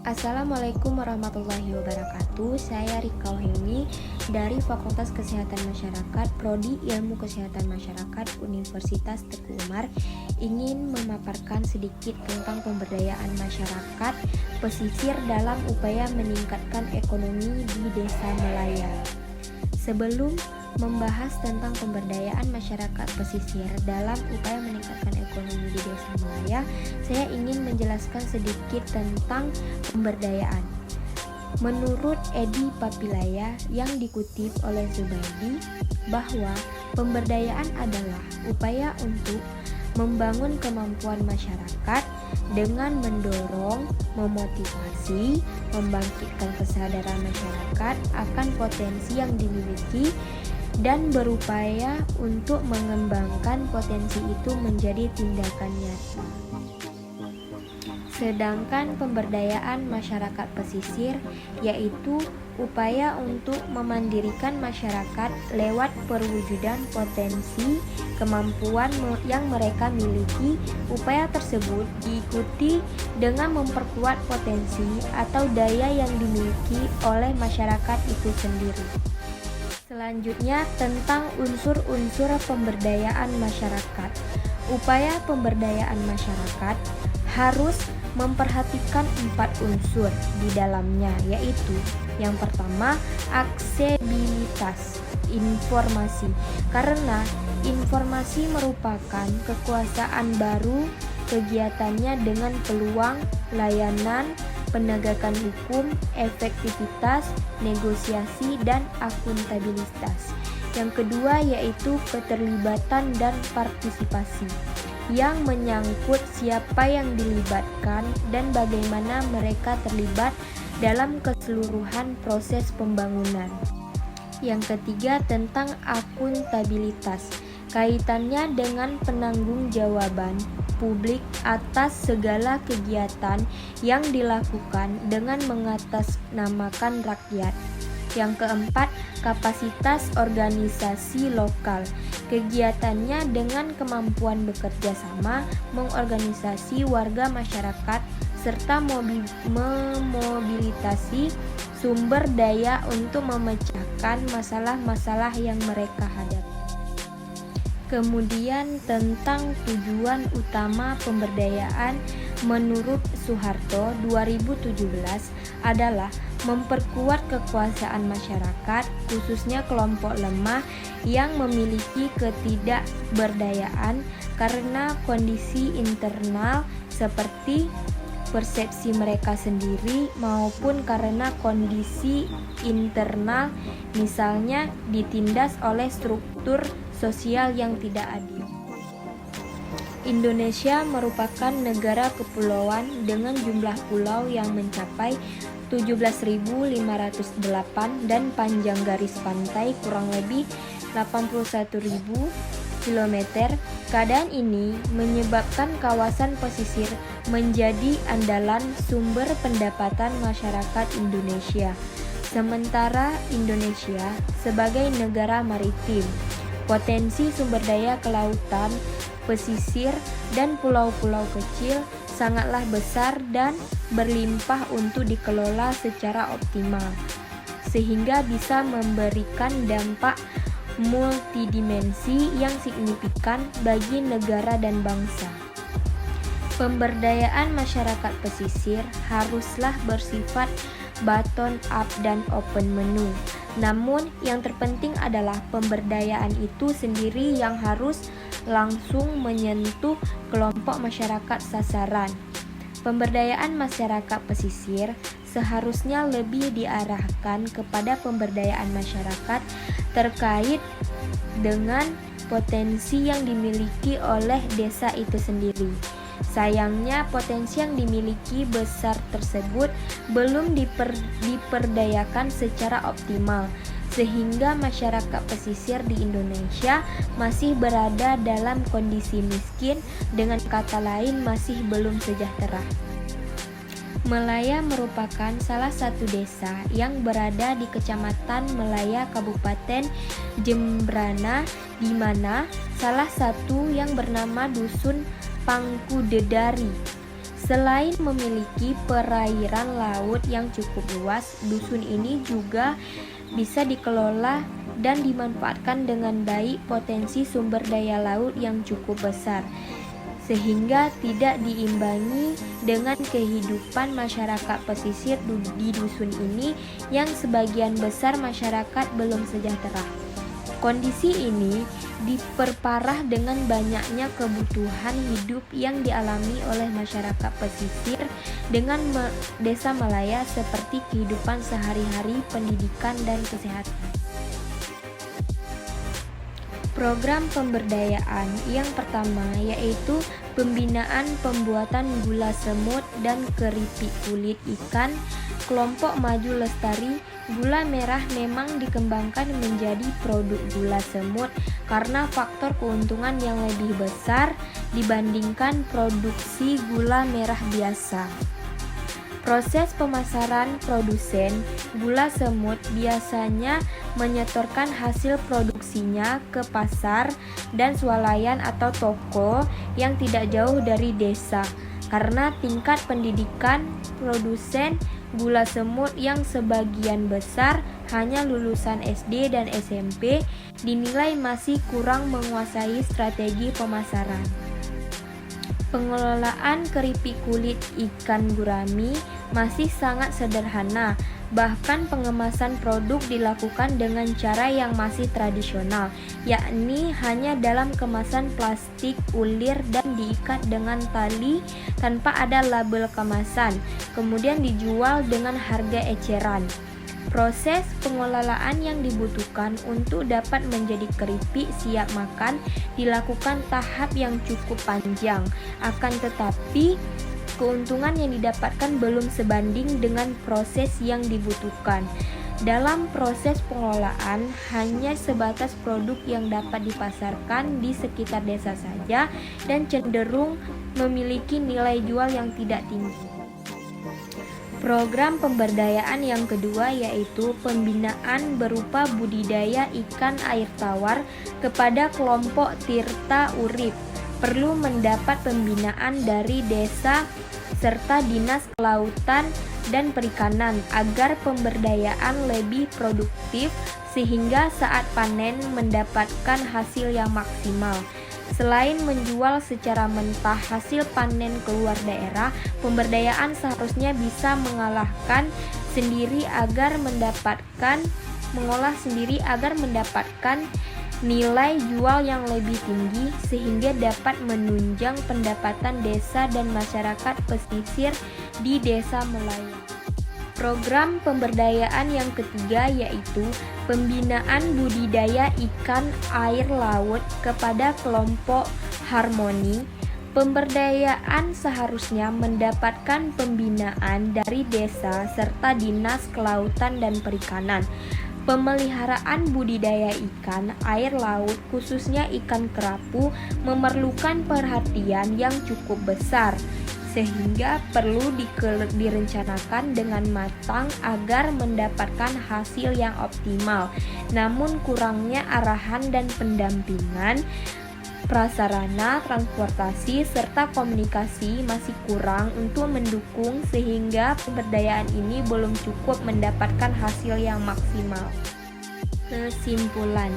Assalamualaikum warahmatullahi wabarakatuh. Saya Rika Wahimi dari Fakultas Kesehatan Masyarakat Prodi Ilmu Kesehatan Masyarakat Universitas Teguh Umar ingin memaparkan sedikit tentang pemberdayaan masyarakat pesisir dalam upaya meningkatkan ekonomi di Desa Melaya. Sebelum membahas tentang pemberdayaan masyarakat pesisir dalam upaya meningkatkan ekonomi di Desa Melaya, saya ingin menjelaskan sedikit tentang pemberdayaan. Menurut Edi Papilaya yang dikutip oleh Zubaidi, bahwa pemberdayaan adalah upaya untuk membangun kemampuan masyarakat dengan mendorong, memotivasi, membangkitkan kesadaran masyarakat akan potensi yang dimiliki dan berupaya untuk mengembangkan potensi itu menjadi tindakan nyata. Sedangkan pemberdayaan masyarakat pesisir yaitu upaya untuk memandirikan masyarakat lewat perwujudan potensi kemampuan yang mereka miliki. Upaya tersebut diikuti dengan memperkuat potensi atau daya yang dimiliki oleh masyarakat itu sendiri. Selanjutnya tentang unsur-unsur pemberdayaan masyarakat. Upaya pemberdayaan masyarakat harus memperhatikan 4 unsur di dalamnya, yaitu yang pertama, aksesibilitas informasi, karena informasi merupakan kekuasaan baru. Kegiatannya dengan peluang, layanan, penegakan hukum, efektivitas, negosiasi, dan akuntabilitas. Yang kedua yaitu keterlibatan dan partisipasi, yang menyangkut siapa yang dilibatkan dan bagaimana mereka terlibat dalam keseluruhan proses pembangunan. Yang ketiga tentang akuntabilitas, kaitannya dengan penanggung-jawaban publik atas segala kegiatan yang dilakukan dengan mengatasnamakan rakyat. Yang keempat, kapasitas organisasi lokal, kegiatannya dengan kemampuan bekerja sama, mengorganisasi warga masyarakat, serta memobilisasi sumber daya untuk memecahkan masalah-masalah yang mereka hadapi. Kemudian tentang tujuan utama pemberdayaan menurut Soeharto 2017 adalah memperkuat kekuasaan masyarakat, khususnya kelompok lemah yang memiliki ketidakberdayaan karena kondisi internal seperti persepsi mereka sendiri maupun karena kondisi internal, misalnya ditindas oleh struktur sosial yang tidak adil. Indonesia merupakan negara kepulauan dengan jumlah pulau yang mencapai 17.508 dan panjang garis pantai kurang lebih 81.000 km. Keadaan ini menyebabkan kawasan pesisir menjadi andalan sumber pendapatan masyarakat Indonesia. Sementara Indonesia sebagai negara maritim, potensi sumber daya kelautan, pesisir, dan pulau-pulau kecil sangatlah besar dan berlimpah untuk dikelola secara optimal, sehingga bisa memberikan dampak multidimensi yang signifikan bagi negara dan bangsa. Pemberdayaan masyarakat pesisir haruslah bersifat bottom up dan open menu. Namun yang terpenting adalah pemberdayaan itu sendiri yang harus langsung menyentuh kelompok masyarakat sasaran. Pemberdayaan masyarakat pesisir seharusnya lebih diarahkan kepada pemberdayaan masyarakat terkait dengan potensi yang dimiliki oleh desa itu sendiri. Sayangnya potensi yang dimiliki besar tersebut belum diperdayakan secara optimal, sehingga masyarakat pesisir di Indonesia masih berada dalam kondisi miskin, dengan kata lain masih belum sejahtera. Melaya merupakan salah satu desa yang berada di Kecamatan Melaya, Kabupaten Jembrana, di mana salah satu yang bernama Dusun Pangkudedari Selain memiliki perairan laut yang cukup luas, dusun ini juga bisa dikelola dan dimanfaatkan dengan baik potensi sumber daya laut yang cukup besar, sehingga tidak diimbangi dengan kehidupan masyarakat pesisir di dusun ini yang sebagian besar masyarakat belum sejahtera. Kondisi ini diperparah dengan banyaknya kebutuhan hidup yang dialami oleh masyarakat pesisir dengan desa Melaya seperti kehidupan sehari-hari, pendidikan, dan kesehatan. Program pemberdayaan yang pertama yaitu pembinaan pembuatan gula semut dan keripik kulit ikan. Kelompok Maju Lestari, gula merah memang dikembangkan menjadi produk gula semut karena faktor keuntungan yang lebih besar dibandingkan produksi gula merah biasa. Proses pemasaran produsen gula semut biasanya menyetorkan hasil produksinya ke pasar dan swalayan atau toko yang tidak jauh dari desa. Karena tingkat pendidikan produsen gula semut yang sebagian besar hanya lulusan SD dan SMP dinilai masih kurang menguasai strategi pemasaran. Pengelolaan keripik kulit ikan gurami masih sangat sederhana, bahkan pengemasan produk dilakukan dengan cara yang masih tradisional, yakni hanya dalam kemasan plastik ulir dan diikat dengan tali tanpa ada label kemasan, kemudian dijual dengan harga eceran. Proses pengelolaan yang dibutuhkan untuk dapat menjadi keripik siap makan dilakukan tahap yang cukup panjang, akan tetapi keuntungan yang didapatkan belum sebanding dengan proses yang dibutuhkan. Dalam proses pengelolaan, hanya sebatas produk yang dapat dipasarkan di sekitar desa saja dan cenderung memiliki nilai jual yang tidak tinggi. Program pemberdayaan yang kedua yaitu pembinaan berupa budidaya ikan air tawar kepada kelompok Tirta Urip. Perlu mendapat pembinaan dari desa serta Dinas Kelautan dan Perikanan agar pemberdayaan lebih produktif sehingga saat panen mendapatkan hasil yang maksimal. Selain menjual secara mentah hasil panen keluar daerah, pemberdayaan seharusnya bisa mengolah sendiri agar mendapatkan nilai jual yang lebih tinggi sehingga dapat menunjang pendapatan desa dan masyarakat pesisir di Desa Melaya. Program pemberdayaan yang ketiga yaitu pembinaan budidaya ikan air laut kepada kelompok Harmoni. Pemberdayaan seharusnya mendapatkan pembinaan dari desa serta Dinas Kelautan dan Perikanan. Pemeliharaan budidaya ikan air laut khususnya ikan kerapu memerlukan perhatian yang cukup besar, sehingga perlu direncanakan dengan matang agar mendapatkan hasil yang optimal. Namun kurangnya arahan dan pendampingan, prasarana, transportasi, serta komunikasi masih kurang untuk mendukung sehingga pemberdayaan ini belum cukup mendapatkan hasil yang maksimal. Kesimpulan,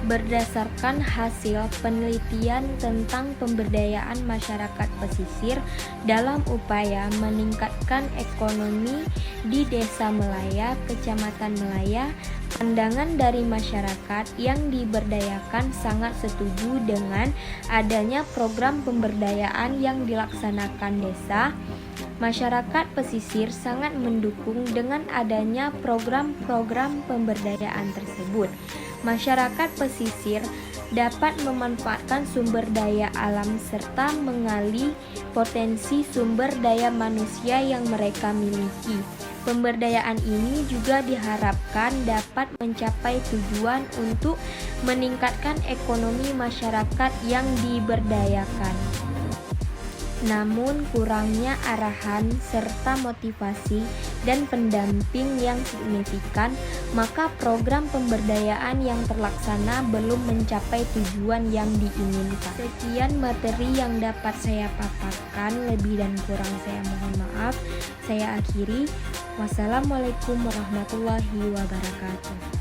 berdasarkan hasil penelitian tentang pemberdayaan masyarakat pesisir dalam upaya meningkatkan ekonomi di Desa Melaya, Kecamatan Melaya, pandangan dari masyarakat yang diberdayakan sangat setuju dengan adanya program pemberdayaan yang dilaksanakan desa. Masyarakat pesisir sangat mendukung dengan adanya program-program pemberdayaan tersebut. Masyarakat pesisir dapat memanfaatkan sumber daya alam serta mengali potensi sumber daya manusia yang mereka miliki. Pemberdayaan ini juga diharapkan dapat mencapai tujuan untuk meningkatkan ekonomi masyarakat yang diberdayakan. Namun kurangnya arahan serta motivasi dan pendamping yang signifikan, maka program pemberdayaan yang terlaksana belum mencapai tujuan yang diinginkan. Sekian materi yang dapat saya paparkan, lebih dan kurang saya mohon maaf. Saya akhiri. Wassalamualaikum warahmatullahi wabarakatuh.